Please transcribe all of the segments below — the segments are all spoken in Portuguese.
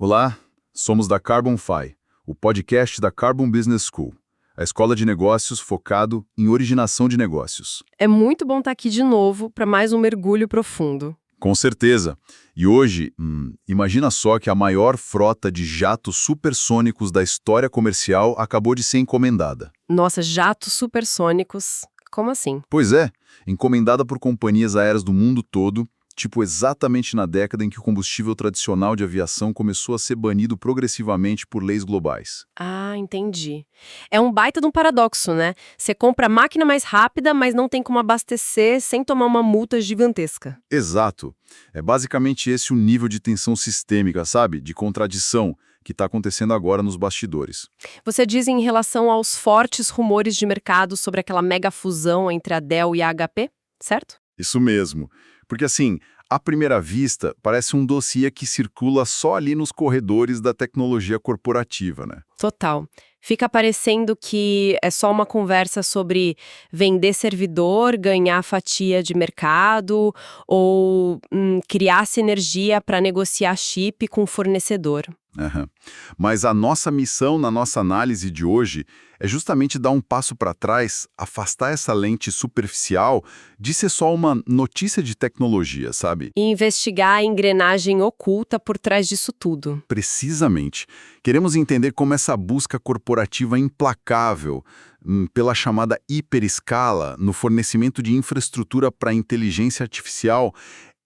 Olá, somos da Carbon5, o podcast da Carbon Business School, a escola de negócios focado em originação de negócios. É muito bom estar aqui de novo para mais um mergulho profundo. Com certeza. E hoje, imagina só que a maior frota de jatos supersônicos da história comercial acabou de ser encomendada. Nossa, jatos supersônicos. Como assim? Pois é, encomendada por companhias aéreas do mundo todo, tipo exatamente na década em que o combustível tradicional de aviação começou a ser banido progressivamente por leis globais. Ah, entendi. É um baita de um paradoxo, né? Você compra a máquina mais rápida, mas não tem como abastecer sem tomar uma multa gigantesca. Exato. É basicamente esse o nível de tensão sistêmica, sabe? De contradição que está acontecendo agora nos bastidores. Você diz em relação aos fortes rumores de mercado sobre aquela mega fusão entre a Dell e a HP, certo? Isso mesmo. Porque assim, à primeira vista, parece um dossiê que circula só ali nos corredores da tecnologia corporativa, né? Total. Fica parecendo que é só uma conversa sobre vender servidor, ganhar fatia de mercado ou criar sinergia para negociar chip com o fornecedor. Aham. Mas a nossa missão na nossa análise de hoje é justamente dar um passo para trás, afastar essa lente superficial de ser só uma notícia de tecnologia, sabe? E investigar a engrenagem oculta por trás disso tudo. Precisamente. Queremos entender como essa busca corporativa implacável pela chamada hiperescala no fornecimento de infraestrutura para inteligência artificial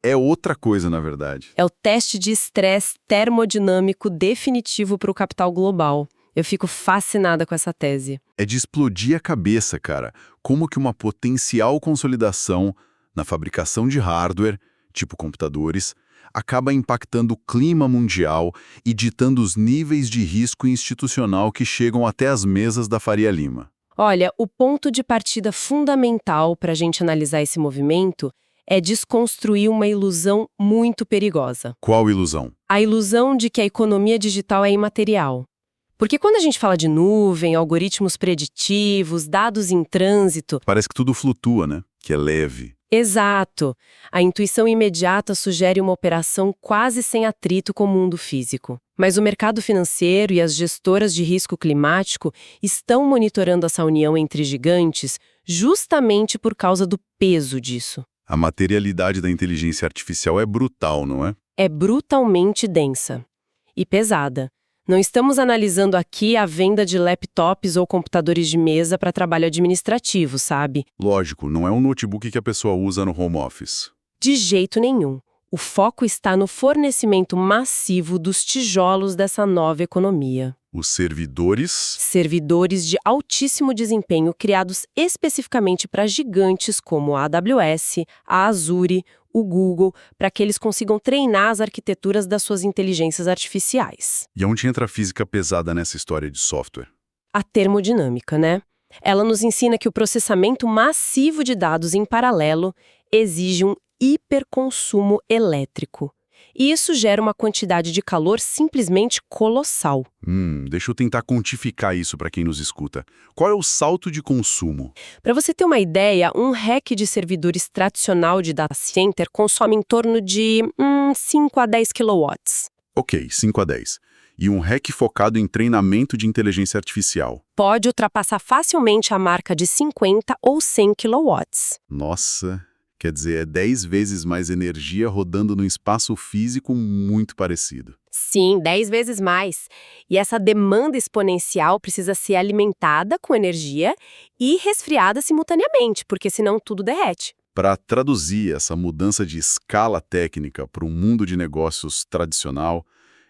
é outra coisa, na verdade. É o teste de estresse termodinâmico definitivo para o capital global. Eu fico fascinada com essa tese. É de explodir a cabeça, cara. Como que uma potencial consolidação na fabricação de hardware, tipo computadores, acaba impactando o clima mundial e ditando os níveis de risco institucional que chegam até as mesas da Faria Lima. Olha, o ponto de partida fundamental para a gente analisar esse movimento é desconstruir uma ilusão muito perigosa. Qual ilusão? A ilusão de que a economia digital é imaterial. Porque quando a gente fala de nuvem, algoritmos preditivos, dados em trânsito... Parece que tudo flutua, né? Que é leve. Exato! A intuição imediata sugere uma operação quase sem atrito com o mundo físico. Mas o mercado financeiro e as gestoras de risco climático estão monitorando essa união entre gigantes justamente por causa do peso disso. A materialidade da inteligência artificial é brutal, não é? É brutalmente densa e pesada. Não estamos analisando aqui a venda de laptops ou computadores de mesa para trabalho administrativo, sabe? Lógico, não é um notebook que a pessoa usa no home office. De jeito nenhum. O foco está no fornecimento massivo dos tijolos dessa nova economia. Os servidores... Servidores de altíssimo desempenho criados especificamente para gigantes como a AWS, a Azure, o Google, para que eles consigam treinar as arquiteturas das suas inteligências artificiais. E onde entra a física pesada nessa história de software? A termodinâmica, né? Ela nos ensina que o processamento massivo de dados em paralelo exige um hiperconsumo elétrico. E isso gera uma quantidade de calor simplesmente colossal. Deixa eu tentar quantificar isso para quem nos escuta. Qual é o salto de consumo? Para você ter uma ideia, um rack de servidores tradicional de data center consome em torno de 5 a 10 kW. Ok, 5 a 10. E um rack focado em treinamento de inteligência artificial? Pode ultrapassar facilmente a marca de 50 ou 100 kW. Nossa... Quer dizer, é 10 vezes mais energia rodando num espaço físico muito parecido. Sim, 10 vezes mais. E essa demanda exponencial precisa ser alimentada com energia e resfriada simultaneamente, porque senão tudo derrete. Para traduzir essa mudança de escala técnica para um mundo de negócios tradicional,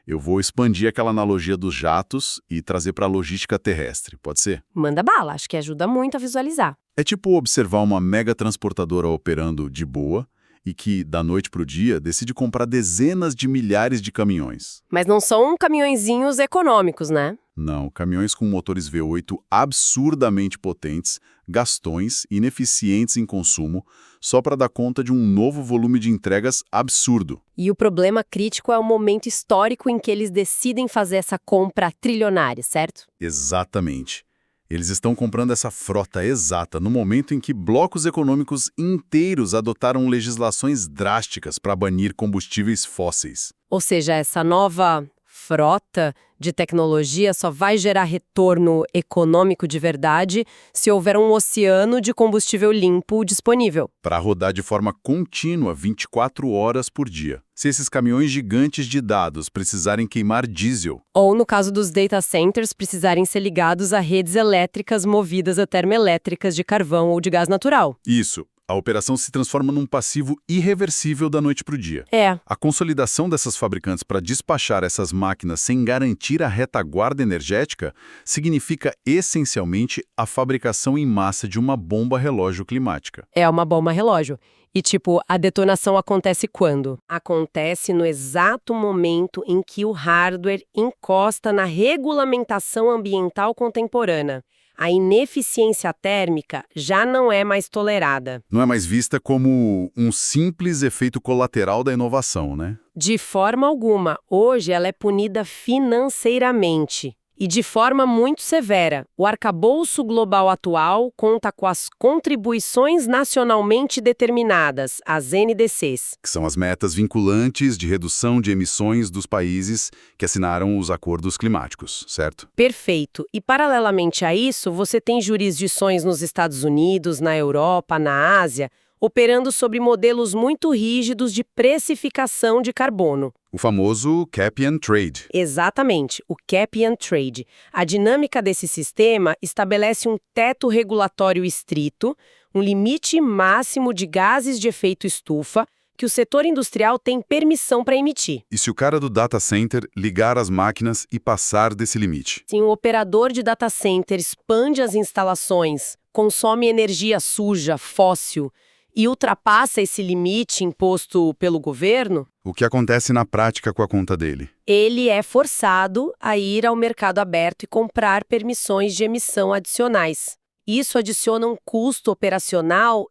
eu vou expandir aquela analogia dos jatos e trazer para a logística terrestre, pode ser? Manda bala, acho que ajuda muito a visualizar. É tipo observar uma mega transportadora operando de boa e que, da noite para o dia, decide comprar dezenas de milhares de caminhões. Mas não são caminhõezinhos econômicos, né? Não, caminhões com motores V8 absurdamente potentes, gastões, ineficientes em consumo, só para dar conta de um novo volume de entregas absurdo. E o problema crítico é o momento histórico em que eles decidem fazer essa compra trilionária, certo? Exatamente. Eles estão comprando essa frota exata no momento em que blocos econômicos inteiros adotaram legislações drásticas para banir combustíveis fósseis. Ou seja, essa nova frota de tecnologia só vai gerar retorno econômico de verdade se houver um oceano de combustível limpo disponível. Para rodar de forma contínua 24 horas por dia. Se esses caminhões gigantes de dados precisarem queimar diesel, Ou, no caso dos data centers, precisarem ser ligados a redes elétricas movidas a termoelétricas de carvão ou de gás natural. isso, a operação se transforma num passivo irreversível da noite para o dia. É, A consolidação dessas fabricantes para despachar essas máquinas sem garantir a retaguarda energética significa essencialmente a fabricação em massa de uma bomba relógio climática. é uma bomba relógio. E, a detonação acontece quando? Acontece no exato momento em que o hardware encosta na regulamentação ambiental contemporânea. A ineficiência térmica já não é mais tolerada. Não é mais vista como um simples efeito colateral da inovação, né? De forma alguma, hoje ela é punida financeiramente. E de forma muito severa. O arcabouço global atual conta com as contribuições nacionalmente determinadas, as NDCs. Que são as metas vinculantes de redução de emissões dos países que assinaram os acordos climáticos, certo? Perfeito. E paralelamente a isso, você tem jurisdições nos Estados Unidos, na Europa, na Ásia, operando sobre modelos muito rígidos de precificação de carbono. O famoso Cap and Trade. Exatamente, o Cap and Trade. A dinâmica desse sistema estabelece um teto regulatório estrito, um limite máximo de gases de efeito estufa que o setor industrial tem permissão para emitir. E se o cara do data center ligar as máquinas e passar desse limite? Se um operador de data center expande as instalações, consome energia suja, fóssil, e ultrapassa esse limite imposto pelo governo, O que acontece na prática com a conta dele? ele é forçado a ir ao mercado aberto e comprar permissões de emissão adicionais. Isso adiciona um custo operacional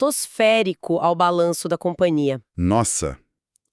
estratosférico ao balanço da companhia. Nossa!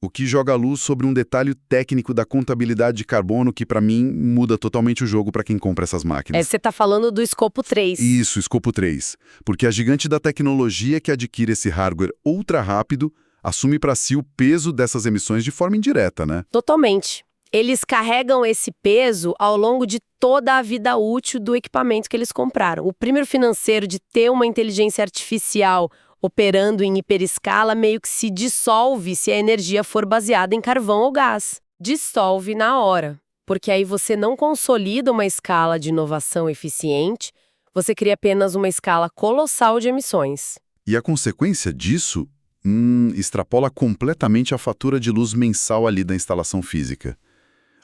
O que joga a luz sobre um detalhe técnico da contabilidade de carbono que, para mim, muda totalmente o jogo para quem compra essas máquinas. Você está falando do escopo 3. Isso, escopo 3. Porque a gigante da tecnologia que adquire esse hardware ultra rápido assume para si o peso dessas emissões de forma indireta, né? Totalmente. Eles carregam esse peso ao longo de toda a vida útil do equipamento que eles compraram. O primeiro financeiro de ter uma inteligência artificial operando em hiperescala meio que se dissolve se a energia for baseada em carvão ou gás. Dissolve na hora, porque aí você não consolida uma escala de inovação eficiente, você cria apenas uma escala colossal de emissões. E a consequência disso extrapola completamente a fatura de luz mensal ali da instalação física.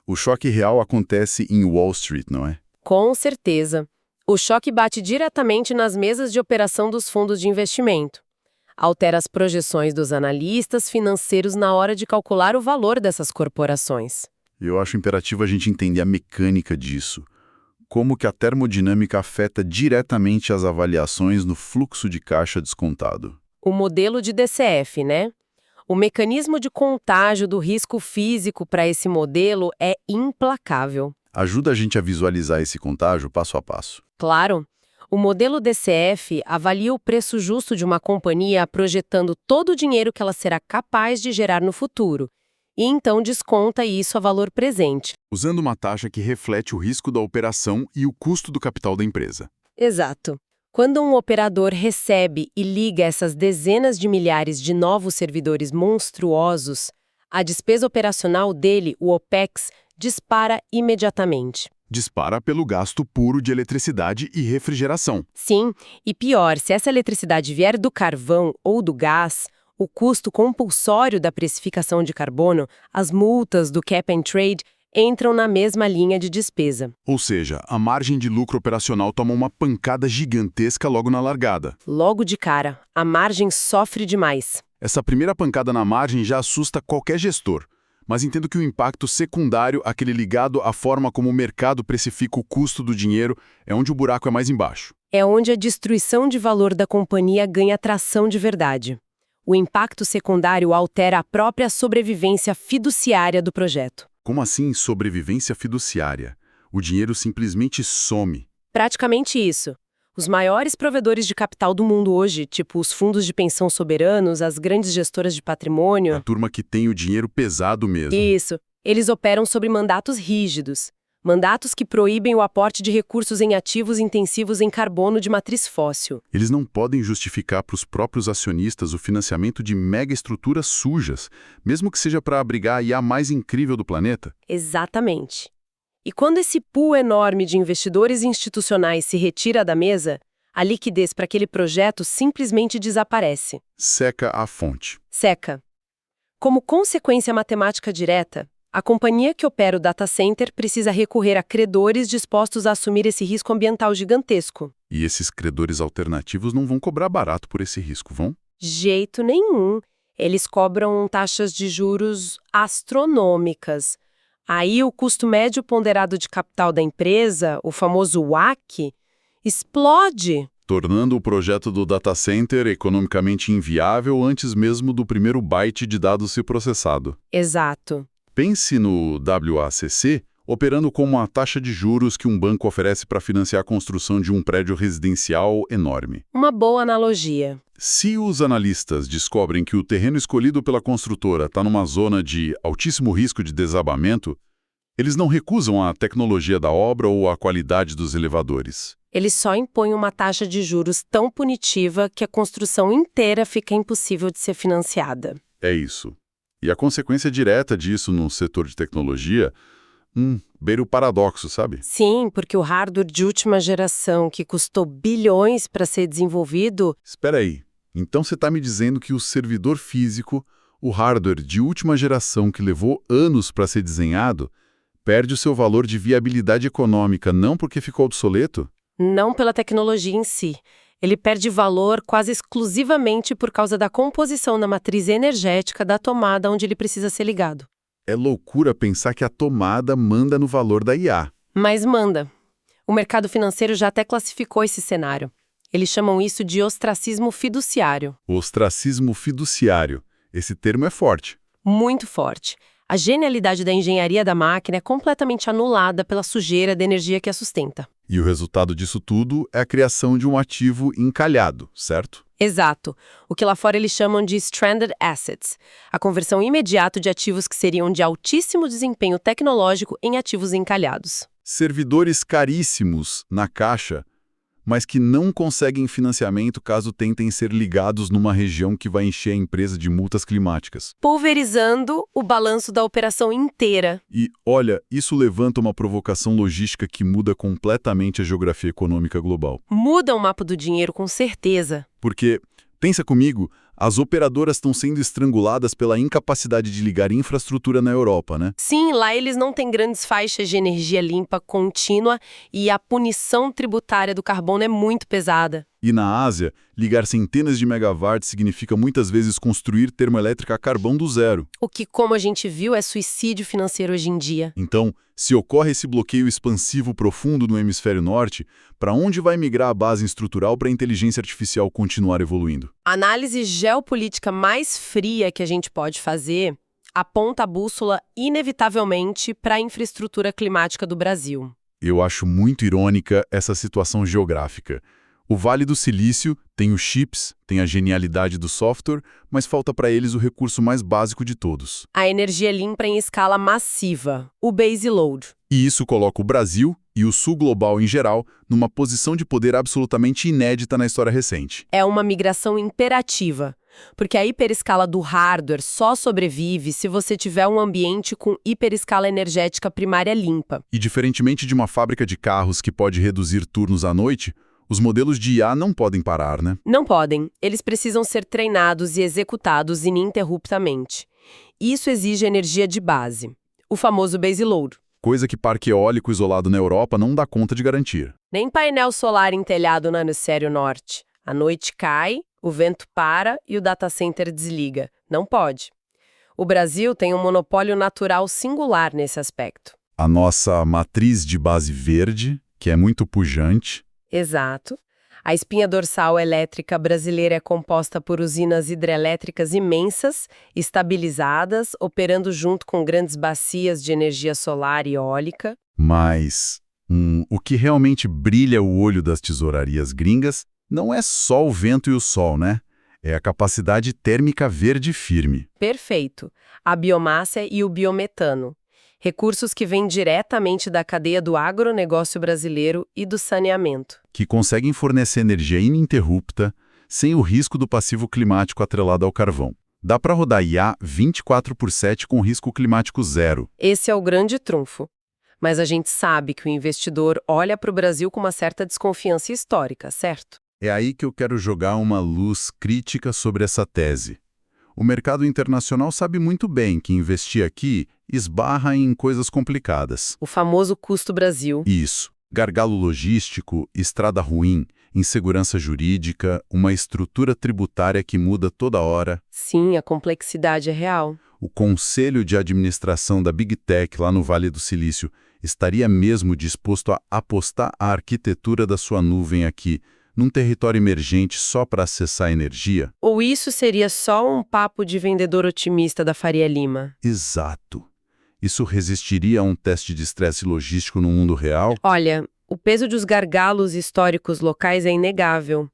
O choque real acontece em Wall Street, não é? Com certeza. O choque bate diretamente nas mesas de operação dos fundos de investimento. Altera as projeções dos analistas financeiros na hora de calcular o valor dessas corporações. Eu acho imperativo a gente entender a mecânica disso. Como que a termodinâmica afeta diretamente as avaliações no fluxo de caixa descontado. O modelo de DCF, né? O mecanismo de contágio do risco físico para esse modelo é implacável. Ajuda a gente a visualizar esse contágio passo a passo. Claro, o modelo DCF avalia o preço justo de uma companhia projetando todo o dinheiro que ela será capaz de gerar no futuro, e então desconta isso a valor presente. Usando uma taxa que reflete o risco da operação e o custo do capital da empresa. Exato. Quando um operador recebe e liga essas dezenas de milhares de novos servidores monstruosos, a despesa operacional dele, o OPEX, dispara imediatamente. Dispara pelo gasto puro de eletricidade e refrigeração. Sim, e pior, se essa eletricidade vier do carvão ou do gás, o custo compulsório da precificação de carbono, as multas do Cap and Trade, entram na mesma linha de despesa. Ou seja, a margem de lucro operacional toma uma pancada gigantesca logo na largada. Logo de cara, a margem sofre demais. Essa primeira pancada na margem já assusta qualquer gestor. Mas entendo que o impacto secundário, aquele ligado à forma como o mercado precifica o custo do dinheiro, é onde o buraco é mais embaixo. É onde a destruição de valor da companhia ganha tração de verdade. O impacto secundário altera a própria sobrevivência fiduciária do projeto. Como assim sobrevivência fiduciária? O dinheiro simplesmente some. Praticamente isso. Os maiores provedores de capital do mundo hoje, tipo os fundos de pensão soberanos, as grandes gestoras de patrimônio... A turma que tem o dinheiro pesado mesmo. Isso. Eles operam sobre mandatos rígidos, mandatos que proíbem o aporte de recursos em ativos intensivos em carbono de matriz fóssil. Eles não podem justificar para os próprios acionistas o financiamento de megaestruturas sujas, mesmo que seja para abrigar a IA mais incrível do planeta. Exatamente. E quando esse pool enorme de investidores institucionais se retira da mesa, a liquidez para aquele projeto simplesmente desaparece. Seca a fonte. Seca. Como consequência matemática direta, a companhia que opera o data center precisa recorrer a credores dispostos a assumir esse risco ambiental gigantesco. E esses credores alternativos não vão cobrar barato por esse risco, vão? Jeito nenhum. Eles cobram taxas de juros astronômicas. Aí o custo médio ponderado de capital da empresa, o famoso WACC, explode. Tornando o projeto do data center economicamente inviável antes mesmo do primeiro byte de dados ser processado. Exato. Pense no WACC operando como a taxa de juros que um banco oferece para financiar a construção de um prédio residencial enorme. Uma boa analogia. Se os analistas descobrem que o terreno escolhido pela construtora está numa zona de altíssimo risco de desabamento, eles não recusam a tecnologia da obra ou a qualidade dos elevadores. Eles só impõem uma taxa de juros tão punitiva que a construção inteira fica impossível de ser financiada. É isso. E a consequência direta disso no setor de tecnologia, beira o paradoxo, sabe? Sim, porque o hardware de última geração, que custou bilhões para ser desenvolvido... Espera aí. Então você está me dizendo que o servidor físico, o hardware de última geração que levou anos para ser desenhado, perde o seu valor de viabilidade econômica não porque ficou obsoleto? Não pela tecnologia em si. Ele perde valor quase exclusivamente por causa da composição na matriz energética da tomada onde ele precisa ser ligado. É loucura pensar que a tomada manda no valor da IA. Mas manda. O mercado financeiro já até classificou esse cenário. Eles chamam isso de ostracismo fiduciário. Ostracismo fiduciário. Esse termo é forte. Muito forte. A genialidade da engenharia da máquina é completamente anulada pela sujeira da energia que a sustenta. E o resultado disso tudo é a criação de um ativo encalhado, certo? Exato. O que lá fora eles chamam de stranded assets, a conversão imediata de ativos que seriam de altíssimo desempenho tecnológico em ativos encalhados. Servidores caríssimos na caixa, mas que não conseguem financiamento caso tentem ser ligados numa região que vai encher a empresa de multas climáticas. Pulverizando o balanço da operação inteira. E, olha, isso levanta uma provocação logística que muda completamente a geografia econômica global. Muda o mapa do dinheiro com certeza. Porque, pensa comigo, as operadoras estão sendo estranguladas pela incapacidade de ligar infraestrutura na Europa, né? Sim, lá eles não têm grandes faixas de energia limpa contínua e a punição tributária do carbono é muito pesada. E na Ásia, ligar centenas de megawatts significa muitas vezes construir termoelétrica a carvão do zero. O que, como a gente viu, é suicídio financeiro hoje em dia. Então, se ocorre esse bloqueio expansivo profundo no hemisfério norte, para onde vai migrar a base estrutural para a inteligência artificial continuar evoluindo? A análise geopolítica mais fria que a gente pode fazer aponta a bússola inevitavelmente para a infraestrutura climática do Brasil. Eu acho muito irônica essa situação geográfica. O Vale do Silício tem os chips, tem a genialidade do software, mas falta para eles o recurso mais básico de todos. A energia limpa em escala massiva, o base load. E isso coloca o Brasil e o sul global em geral numa posição de poder absolutamente inédita na história recente. É uma migração imperativa, porque a hiperescala do hardware só sobrevive se você tiver um ambiente com hiperescala energética primária limpa. E diferentemente de uma fábrica de carros que pode reduzir turnos à noite, os modelos de IA não podem parar, né? Não podem. Eles precisam ser treinados e executados ininterruptamente. Isso exige energia de base, o famoso base load. Coisa que parque eólico isolado na Europa não dá conta de garantir. Nem painel solar em telhado no hemisfério norte. A noite cai, o vento para e o data center desliga. Não pode. O Brasil tem um monopólio natural singular nesse aspecto. A nossa matriz de base verde, que é muito pujante. Exato. A espinha dorsal elétrica brasileira é composta por usinas hidrelétricas imensas, estabilizadas, operando junto com grandes bacias de energia solar e eólica. Mas o que realmente brilha o olho das tesourarias gringas não é só o vento e o sol, né? É a capacidade térmica verde firme. Perfeito. A biomassa e o biometano. Recursos que vêm diretamente da cadeia do agronegócio brasileiro e do saneamento. Que conseguem fornecer energia ininterrupta, sem o risco do passivo climático atrelado ao carvão. Dá para rodar IA 24/7 com risco climático zero. Esse é o grande trunfo. Mas a gente sabe que o investidor olha para o Brasil com uma certa desconfiança histórica, certo? É aí que eu quero jogar uma luz crítica sobre essa tese. O mercado internacional sabe muito bem que investir aqui esbarra em coisas complicadas. O famoso custo Brasil. Isso. Gargalo logístico, estrada ruim, insegurança jurídica, uma estrutura tributária que muda toda hora. Sim, a complexidade é real. O conselho de administração da Big Tech lá no Vale do Silício estaria mesmo disposto a apostar a arquitetura da sua nuvem aqui, num território emergente só para acessar energia? Ou isso seria só um papo de vendedor otimista da Faria Lima? Exato. Isso resistiria a um teste de estresse logístico no mundo real? Olha, o peso dos gargalos históricos locais é inegável,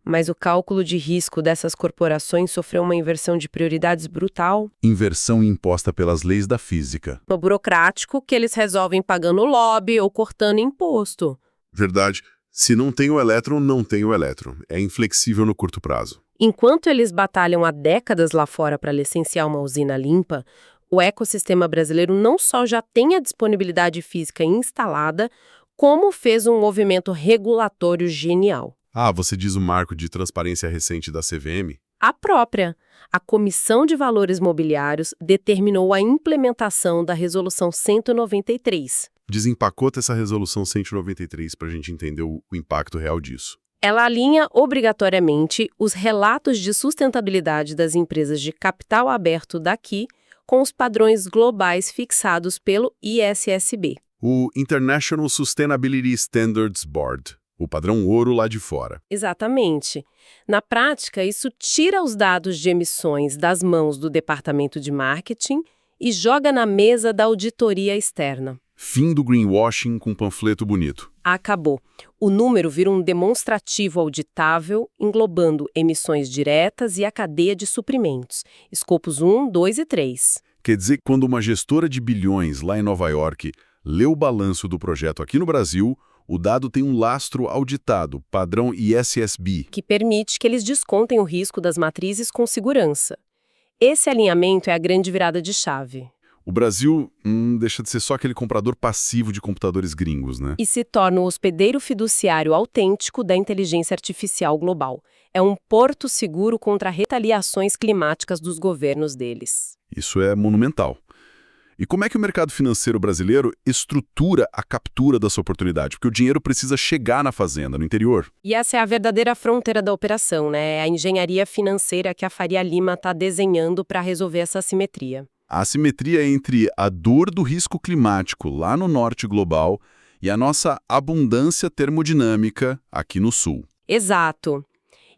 mas o cálculo de risco dessas corporações sofreu uma inversão de prioridades brutal. Inversão imposta pelas leis da física. No burocrático, que eles resolvem pagando lobby ou cortando imposto. Verdade. Se não tem o elétron, não tem o elétron. É inflexível no curto prazo. Enquanto eles batalham há décadas lá fora para licenciar uma usina limpa, o ecossistema brasileiro não só já tem a disponibilidade física instalada, como fez um movimento regulatório genial. Ah, você diz o marco de transparência recente da CVM? A própria. A Comissão de Valores Mobiliários determinou a implementação da Resolução 193. Desempacota essa resolução 193 para a gente entender o impacto real disso. Ela alinha obrigatoriamente os relatos de sustentabilidade das empresas de capital aberto daqui com os padrões globais fixados pelo ISSB. O International Sustainability Standards Board, o padrão ouro lá de fora. Exatamente. Na prática, isso tira os dados de emissões das mãos do departamento de marketing e joga na mesa da auditoria externa. Fim do greenwashing com panfleto bonito. Acabou. O número vira um demonstrativo auditável, englobando emissões diretas e a cadeia de suprimentos, escopos 1, 2 e 3. Quer dizer que quando uma gestora de bilhões lá em Nova York lê o balanço do projeto aqui no Brasil, o dado tem um lastro auditado, padrão ISSB. Que permite que eles descontem o risco das matrizes com segurança. Esse alinhamento é a grande virada de chave. O Brasil deixa de ser só aquele comprador passivo de computadores gringos, né? E se torna o hospedeiro fiduciário autêntico da inteligência artificial global. É um porto seguro contra retaliações climáticas dos governos deles. Isso é monumental. E como é que o mercado financeiro brasileiro estrutura a captura dessa oportunidade? Porque o dinheiro precisa chegar na fazenda, no interior. E essa é a verdadeira fronteira da operação, né? É a engenharia financeira que a Faria Lima está desenhando para resolver essa assimetria. A assimetria entre a dor do risco climático lá no norte global e a nossa abundância termodinâmica aqui no sul. Exato.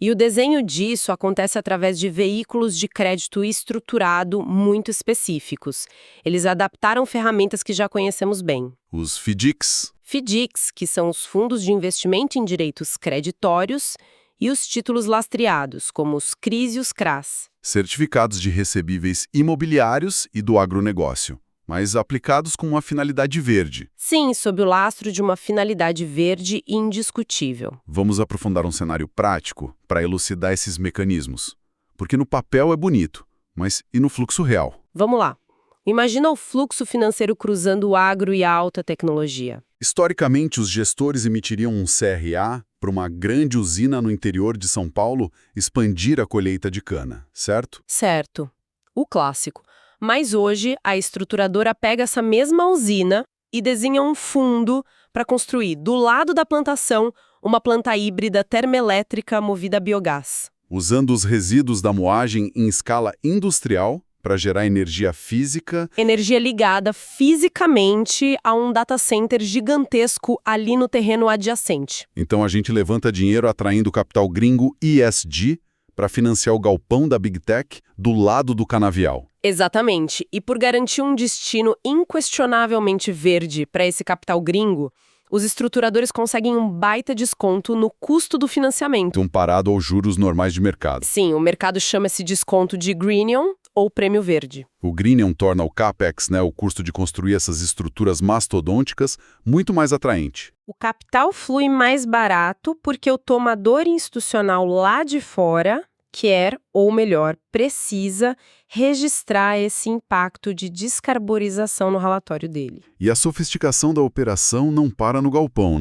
E o desenho disso acontece através de veículos de crédito estruturado muito específicos. Eles adaptaram ferramentas que já conhecemos bem. Os FDICs. FDICs, que são os fundos de investimento em direitos creditórios, e os títulos lastreados, como os CRIs e os CRAs. Certificados de recebíveis imobiliários e do agronegócio, mas aplicados com uma finalidade verde. Sim, sob o lastro de uma finalidade verde indiscutível. Vamos aprofundar um cenário prático para elucidar esses mecanismos. Porque no papel é bonito, mas e no fluxo real? Vamos lá. Imagina o fluxo financeiro cruzando o agro e a alta tecnologia. Historicamente, os gestores emitiriam um CRA para uma grande usina no interior de São Paulo expandir a colheita de cana, certo? Certo. O clássico. Mas hoje, a estruturadora pega essa mesma usina e desenha um fundo para construir, do lado da plantação, uma planta híbrida termoelétrica movida a biogás. Usando os resíduos da moagem em escala industrial para gerar energia física. Energia ligada fisicamente a um data center gigantesco ali no terreno adjacente. Então a gente levanta dinheiro atraindo capital gringo ESG para financiar o galpão da Big Tech do lado do canavial. Exatamente. E por garantir um destino inquestionavelmente verde para esse capital gringo, Os estruturadores conseguem um baita desconto no custo do financiamento. Comparado aos juros normais de mercado. Sim, o mercado chama esse desconto de Greenium ou Prêmio Verde. O Greenium torna o CAPEX, o custo de construir essas estruturas mastodônticas, muito mais atraente. O capital flui mais barato porque o tomador institucional lá de fora quer, ou melhor, precisa registrar esse impacto de descarbonização no relatório dele. E a sofisticação da operação não para no galpão,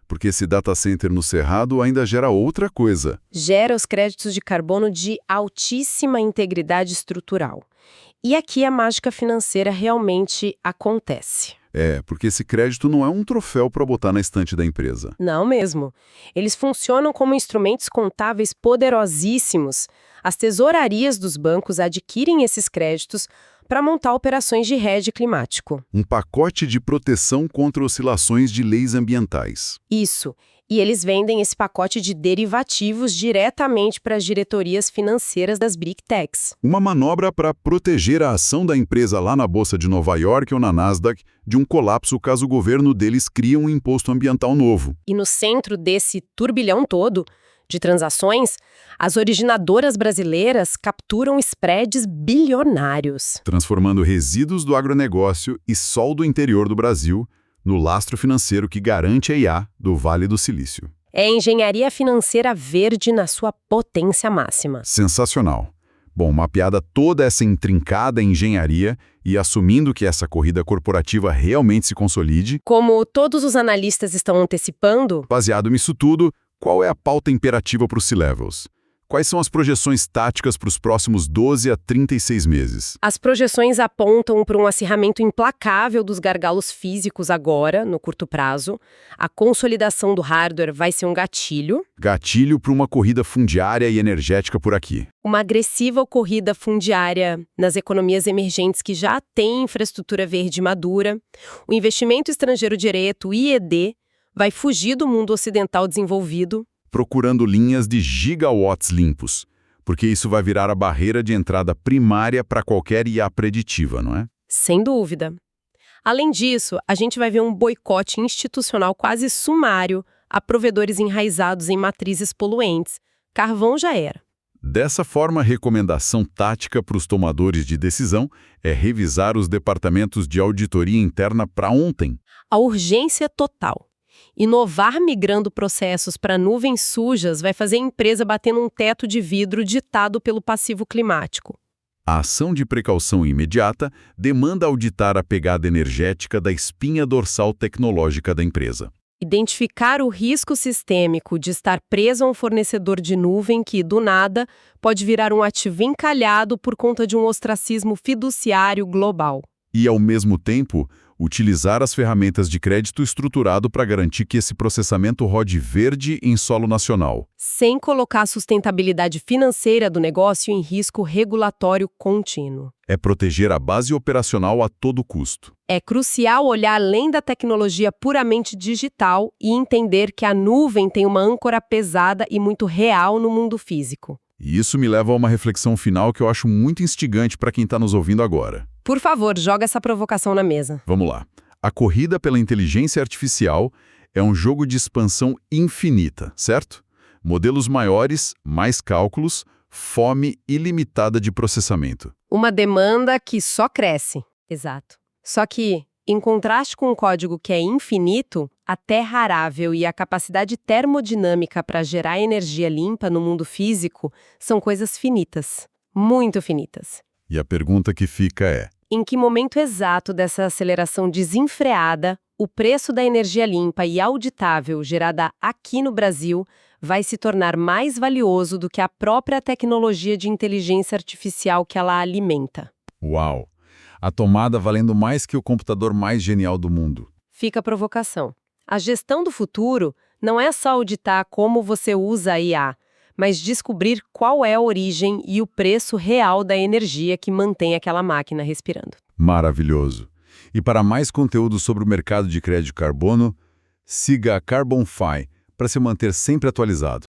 Porque esse data center no Cerrado ainda gera outra coisa. Gera os créditos de carbono de altíssima integridade estrutural. E aqui a mágica financeira realmente acontece. Porque esse crédito não é um troféu para botar na estante da empresa. Não mesmo. Eles funcionam como instrumentos contábeis poderosíssimos. As tesourarias dos bancos adquirem esses créditos para montar operações de hedge climático. Um pacote de proteção contra oscilações de leis ambientais. Isso. E eles vendem esse pacote de derivativos diretamente para as diretorias financeiras das Big Techs. Uma manobra para proteger a ação da empresa lá na Bolsa de Nova York ou na Nasdaq de um colapso caso o governo deles crie um imposto ambiental novo. E no centro desse turbilhão todo de transações, as originadoras brasileiras capturam spreads bilionários. Transformando resíduos do agronegócio e sol do interior do Brasil no lastro financeiro que garante a IA do Vale do Silício. É engenharia financeira verde na sua potência máxima. Sensacional. Bom, mapeada toda essa intrincada engenharia e assumindo que essa corrida corporativa realmente se consolide, como todos os analistas estão antecipando, baseado nisso tudo, qual é a pauta imperativa para os C-Levels? Quais são as projeções táticas para os próximos 12 a 36 meses? As projeções apontam para um acirramento implacável dos gargalos físicos agora, no curto prazo. A consolidação do hardware vai ser um gatilho. Gatilho para uma corrida fundiária e energética por aqui. Uma agressiva corrida fundiária nas economias emergentes que já têm infraestrutura verde madura. O investimento estrangeiro direto, IED, vai fugir do mundo ocidental desenvolvido, procurando linhas de gigawatts limpos, porque isso vai virar a barreira de entrada primária para qualquer IA preditiva, não é? Sem dúvida. Além disso, a gente vai ver um boicote institucional quase sumário a provedores enraizados em matrizes poluentes. Carvão já era. Dessa forma, a recomendação tática para os tomadores de decisão é revisar os departamentos de auditoria interna para ontem. A urgência total. Inovar migrando processos para nuvens sujas vai fazer a empresa bater num teto de vidro ditado pelo passivo climático. A ação de precaução imediata demanda auditar a pegada energética da espinha dorsal tecnológica da empresa. Identificar o risco sistêmico de estar preso a um fornecedor de nuvem que, do nada, pode virar um ativo encalhado por conta de um ostracismo fiduciário global. E, ao mesmo tempo, utilizar as ferramentas de crédito estruturado para garantir que esse processamento rode verde em solo nacional. Sem colocar a sustentabilidade financeira do negócio em risco regulatório contínuo. É proteger a base operacional a todo custo. É crucial olhar além da tecnologia puramente digital e entender que a nuvem tem uma âncora pesada e muito real no mundo físico. E isso me leva a uma reflexão final que eu acho muito instigante para quem está nos ouvindo agora. Por favor, joga essa provocação na mesa. Vamos lá. A corrida pela inteligência artificial é um jogo de expansão infinita, certo? Modelos maiores, mais cálculos, fome ilimitada de processamento. Uma demanda que só cresce. Exato. Só que, em contraste com um código que é infinito, a terra arável e a capacidade termodinâmica para gerar energia limpa no mundo físico são coisas finitas. Muito finitas. E a pergunta que fica é: em que momento exato dessa aceleração desenfreada, o preço da energia limpa e auditável gerada aqui no Brasil vai se tornar mais valioso do que a própria tecnologia de inteligência artificial que ela alimenta? Uau! A tomada valendo mais que o computador mais genial do mundo. Fica a provocação. A gestão do futuro não é só auditar como você usa a IA, mas descobrir qual é a origem e o preço real da energia que mantém aquela máquina respirando. Maravilhoso. E para mais conteúdo sobre o mercado de crédito de carbono, siga a CarbonFi para se manter sempre atualizado.